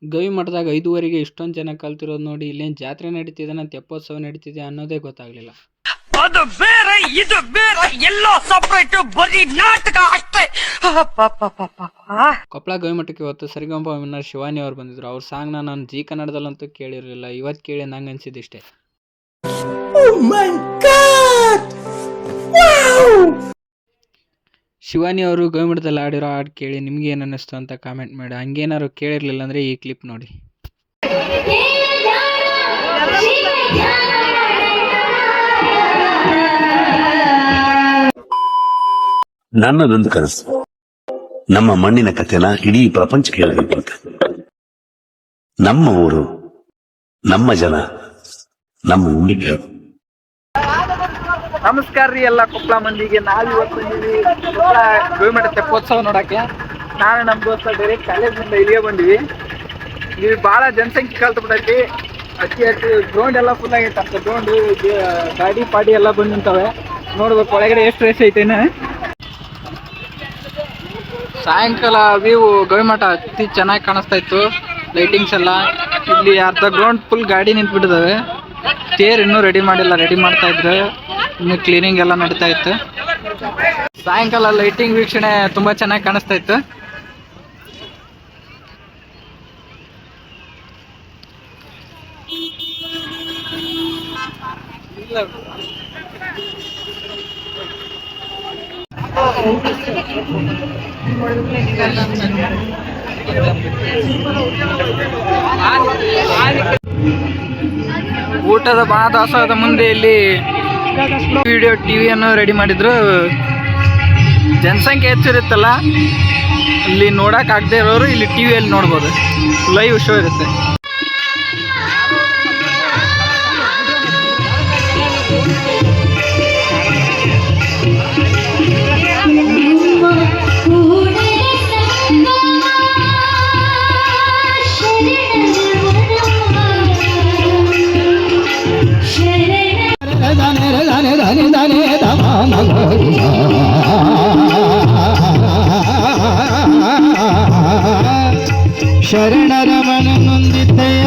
ಗವಿ ಮಠದಾಗ 5:30ಗೆ ಇಷ್ಟೊಂದು ಜನ ಕಲ್ತಿರೋದು ನೋಡಿ. ಇಲ್ಲೇನು ಜಾತ್ರೆ ನಡೀತಿದೆ ತೆಪ್ಪೋತ್ಸವ ನಡೀತಿದೆ ಅನ್ನೋದೇ ಗೊತ್ತಾಗ್ಲಿಲ್ಲ. ಅದು ಬೇರೆ ಇದು ಬೇರೆ ಎಲ್ಲ ಸಪರೇಟ್, ಬರೀ ನಾಟಕ ಅಷ್ಟೇ. ಕೊಪ್ಪಳ ಗವಿ ಮಠಕ್ಕೆ ಇವತ್ತು ಸರಿಗಮಪ ವಿನ್ನರ್ ಶಿವಾನಿ ಅವ್ರು ಬಂದಿದ್ರು. ಅವ್ರ ಸಾಂಗ್ನ ನಾನು ಜಿ ಕನ್ನಡದಲ್ಲಂತೂ ಕೇಳಿರಲಿಲ್ಲ. ಇವತ್ತು ಕೇಳಿ ನಂಗೆ ಅನ್ಸಿದ್ದಿಷ್ಟೇ. ಶಿವಾನಿ ಅವರು ಗವಿ ಮಠದಲ್ಲಿ ಆಡಿರೋ ಹಾಡು ಕೇಳಿ ನಿಮ್ಗೆ ಏನು ಅನ್ನಿಸ್ತು ಅಂತ ಕಾಮೆಂಟ್ ಮಾಡಿ. ಹಂಗೇನಾದ್ರು ಕೇಳಿರ್ಲಿಲ್ಲ ಅಂದರೆ ಈ ಕ್ಲಿಪ್ ನೋಡಿ. ನನ್ನದೊಂದು ಕನಸು, ನಮ್ಮ ಮಣ್ಣಿನ ಕಥೆನ ಇಡೀ ಪ್ರಪಂಚಕ್ಕೆ ಹೇಳಬೇಕು ಅಂತ. ನಮ್ಮ ಊರು, ನಮ್ಮ ಜನ, ನಮ್ಮ ಉಂಡಿಗೆ. ನಮಸ್ಕಾರ ರೀ ಎಲ್ಲ ಕೊಪ್ಪಳ ಮಂದಿಗೆ. ನಾವಿವತ್ತು ಬಂದಿವಿ ಕೊಪ್ಪಳ ಗವಿಮಠ ತೆಪ್ಪೋತ್ಸವ ನೋಡಕ್ಕೆ. ನಾನು ನಮ್ಮ ದೋಸ್ತ ಡೈರೆಕ್ಟ್ ಕಾಲೇಜಿನಿಂದ ಇಲ್ಲಿಗೆ ಬಂದಿವಿ. ಇಲ್ಲಿ ಭಾಳ ಜನಸಂಖ್ಯೆ ಕಲ್ತ್ಬಿಟ್ಟೈತಿ. ಅತಿ ಗ್ರೌಂಡ್ ಎಲ್ಲ ಫುಲ್ ಆಗೈತೆ ಅಂತ. ಗ್ರೌಂಡ್ ಗಾಡಿ ಪಾಡಿ ಎಲ್ಲ ಬಂದು ನಿಂತವೆ. ನೋಡ್ಬೇಕು ಒಳಗಡೆ ಎಷ್ಟು ರೇಸ್ ಐತೇನೆ. ಸಾಯಂಕಾಲ ವ್ಯೂ ಗವಿಮಠ ಅತಿ ಚೆನ್ನಾಗಿ ಕಾಣಿಸ್ತಾ ಇತ್ತು. ಲೈಟಿಂಗ್ಸ್ ಎಲ್ಲ ಇಲ್ಲಿ ಅರ್ಧ ಗ್ರೌಂಡ್ ಫುಲ್ ಗಾಡಿ ನಿಂತ್ಬಿಟ್ಟಿದ್ದಾವೆ. ತೇರ್ ಇನ್ನೂ ರೆಡಿ ಮಾಡಿಲ್ಲ, ರೆಡಿ ಮಾಡ್ತಾ ಇದ್ರು. ಇನ್ನು ಕ್ಲೀನಿಂಗ್ ಎಲ್ಲ ನಡೀತಾ ಇತ್ತು. ಸಾಯಂಕಾಲ ಲೈಟಿಂಗ್ ವೀಕ್ಷಣೆ ತುಂಬಾ ಚೆನ್ನಾಗಿ ಕಾಣಿಸ್ತಾ ಇತ್ತು. ಊಟದ ಮಹಾದಾಸೋಹದ ಮುಂದೆ ಇಲ್ಲಿ ವಿಡಿಯೋ ಟಿವಿಯನ್ನು ರೆಡಿ ಮಾಡಿದ್ರು. ಜನಸಂಖ್ಯೆ ಹೆಚ್ಚಿರುತ್ತಲ್ಲ, ಇಲ್ಲಿ ನೋಡಕ್ ಆಗದೆ ಇರೋರು ಇಲ್ಲಿ ಟಿವಿಯಲ್ಲಿ ನೋಡ್ಬೋದು. ಲೈವ್ ಶೋ ಇರುತ್ತೆ. ಶರಣರ ಮನ ನೊಂದಿದ್ದೆಯ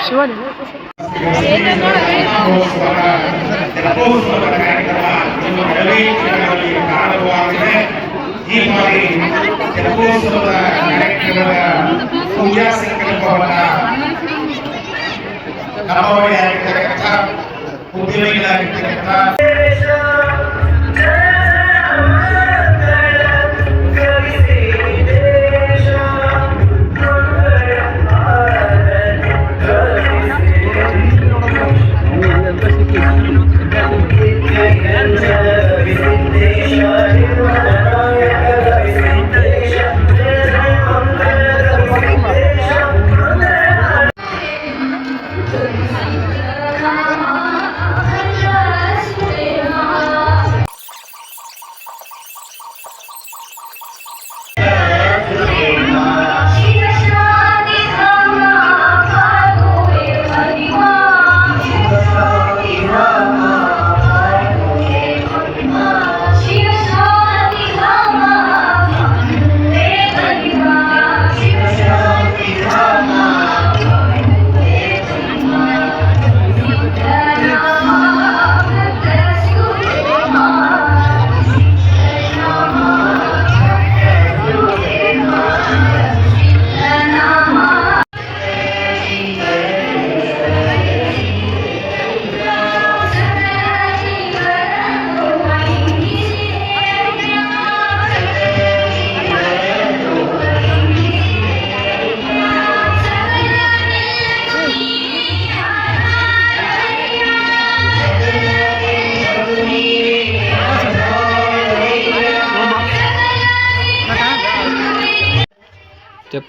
ಶಿವಾನಿ ಈ ಬಾರಿ ತೆಪ್ಪೋತ್ಸವದ ಕಾರ್ಯಕ್ರಮದ ಪೂಜಾ ಸಂಕಲ್ಪವನ್ನ ನಮ್ಮವರಿಯಾಗಿರ್ತಕ್ಕಂಥ ಉದ್ಯಮಿಗಳಾಗಿರ್ತಕ್ಕಂಥ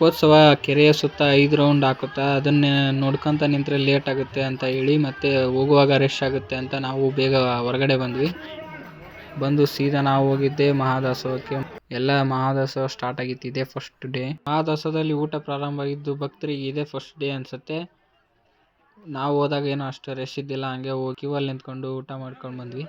ತೆಪ್ಪೋತ್ಸವ ಕೆರೆಯ ಸುತ್ತ 5 ರೌಂಡ್ ಹಾಕುತ್ತಾ, ಅದನ್ನೇ ನೋಡ್ಕೊಂತ ನಿಂತರೆ ಲೇಟ್ ಆಗುತ್ತೆ ಅಂತ ಹೇಳಿ ಮತ್ತೆ ಹೋಗುವಾಗ ರಶ್ ಆಗುತ್ತೆ ಅಂತ ನಾವು ಬೇಗ ಹೊರಗಡೆ ಬಂದು ಸೀದಾ ನಾವು ಹೋಗಿದ್ದೆ ಮಹಾದಾಸೋಹಕ್ಕೆ. ಎಲ್ಲ ಮಹಾದಾಸೋಹ ಸ್ಟಾರ್ಟ್ ಆಗಿತ್ತು, ಇದೇ ಫಸ್ಟ್ ಡೇ. ಮಹಾದಾಸೋಹದಲ್ಲಿ ಊಟ ಪ್ರಾರಂಭ ಆಗಿದ್ದು ಭಕ್ತರಿಗೆ ಇದೇ ಫಸ್ಟ್ ಡೇ ಅನ್ಸುತ್ತೆ. ನಾವು ಹೋದಾಗ ಏನೋ ಅಷ್ಟು ರಶ್ ಇದ್ದಿಲ್ಲ, ಹಂಗೆ ಹೋಗಿ ಕ್ಯೂ ಅಲ್ಲಿ ನಿಂತ್ಕೊಂಡು ಊಟ ಮಾಡ್ಕೊಂಡು ಬಂದ್ವಿ.